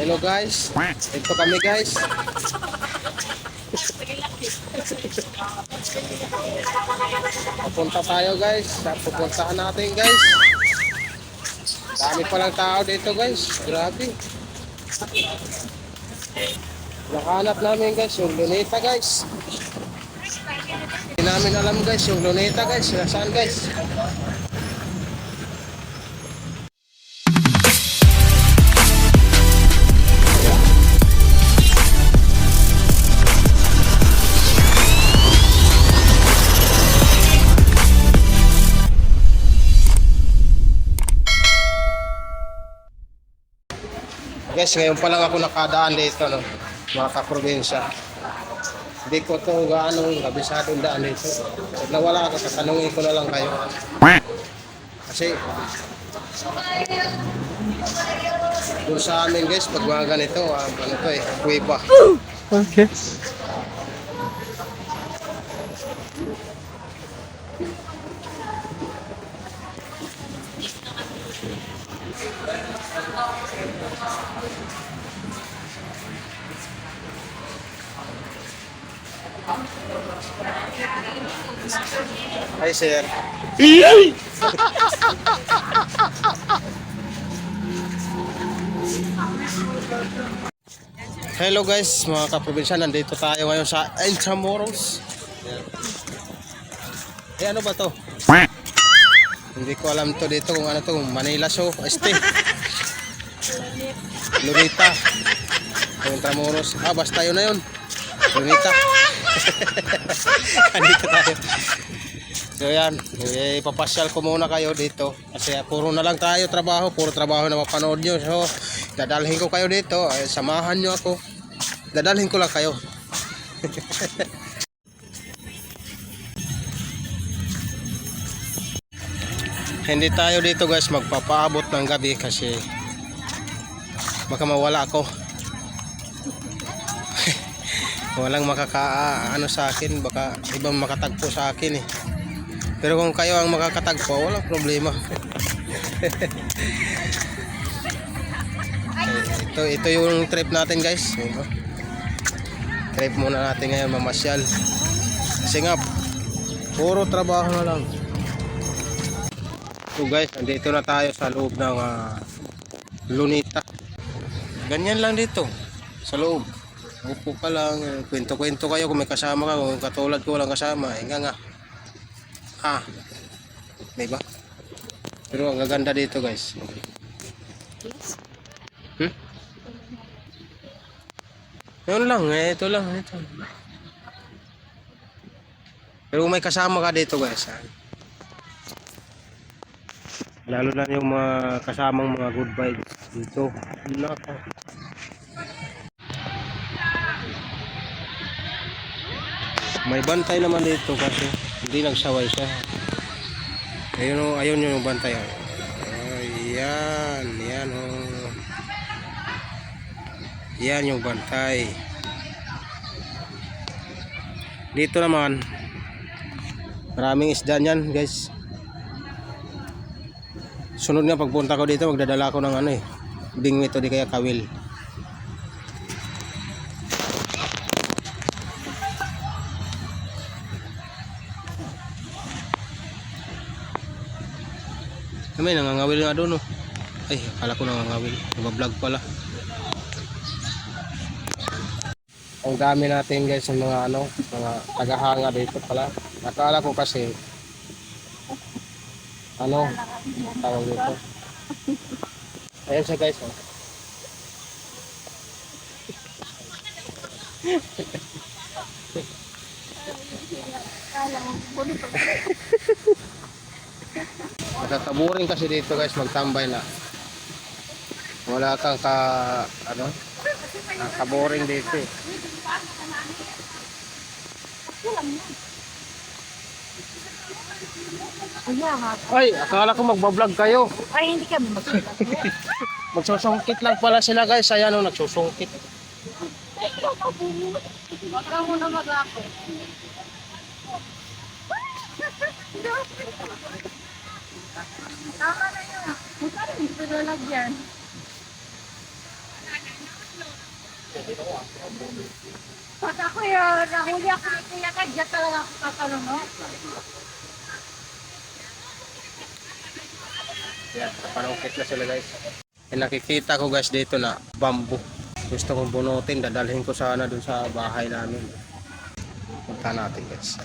Hello guys, ito kami guys. Papunta tayo guys, pupuntahan natin guys. Dami palang tao dito guys, grabe. Nakahanap namin guys yung Luneta guys. Hindi namin alam guys yung Luneta guys, nasaan guys? Guys, ngayon pa lang ako nakadaan dito, no, mga kaprobinsya. Hindi ko to gaano kabisadong daan dito. Pag nawala ako, tatanungin ko na lang kayo. Kasi doon sa amin guys, pag mga ganito, ano to eh, kuweba. Okay. Hi sir. Hello guys, mga kaprobinsya, nandito tayo ngayon sa Intramuros. Eh ano ba to? Hindi ko alam to dito kung ano to, Manila Show, Luneta. Intramuros. Basta yun na yun. Luneta. Andito tayo. So yan, ipapasyal ko muna kayo dito kasi puro na lang tayo trabaho, puro trabaho na mapanood nyo. So dadalhin ko kayo dito, samahan nyo ako, dadalhin ko lang kayo. Hindi tayo dito guys magpapaabot ng gabi kasi baka mawala ako. Walang makakaano sa akin, baka ibang makatagpo sa akin eh. Pero kung kayo ang makakatagpo, walang problema. Ito yung trip natin guys. Trip muna natin ngayon, mamasyal. Kasi nga, puro trabaho na lang. So guys, nandito na tayo sa loob ng Luneta. Ganyan lang dito, sa loob. Upo ka lang, kwento-kwento kayo kung may kasama ka, kung katulad ko walang kasama, nga. Diba? Pero ang gaganda dito guys. Yun lang, ito lang, ito. Pero kung may kasama ka dito guys, lalo na yung mga kasamang mga good vibes dito. Nako. May bantay naman dito kasi hindi nagsaway siya. Ayun yung bantay. Yan oh. Yan yung bantay. Dito naman maraming isda niyan, guys. Sunod nga pagpunta ko dito, magdadala ko ng bingwit o di kaya kawil. May nangangawil nga doon, no? Ay, akala ko nangangawil. Nag-vlog pala. Ang dami natin guys ng mga mga tagahanga dito pala. Akala ko kasi tawag dito. Ayan siya guys, oh. Matataburin kasi dito guys, magtambay na. Wala kang kaboring dito eh. Ay, akala ko magbablog kayo. Ay, hindi kami magbablog. Magsusungkit lang pala sila guys. Ayan o, nagsusungkit. Wag ka muna mag-ako. Tama na yun. Magkano dito lalagyan? Pag ako yun, nahuli ako ni Kuya Kad, diyan talaga ako tatalunod. Yan, panungkit na sila guys. Eh, nakikita ko guys dito na bamboo. Gusto kong bunutin, dadalhin ko sana dun sa bahay namin. Punta natin guys.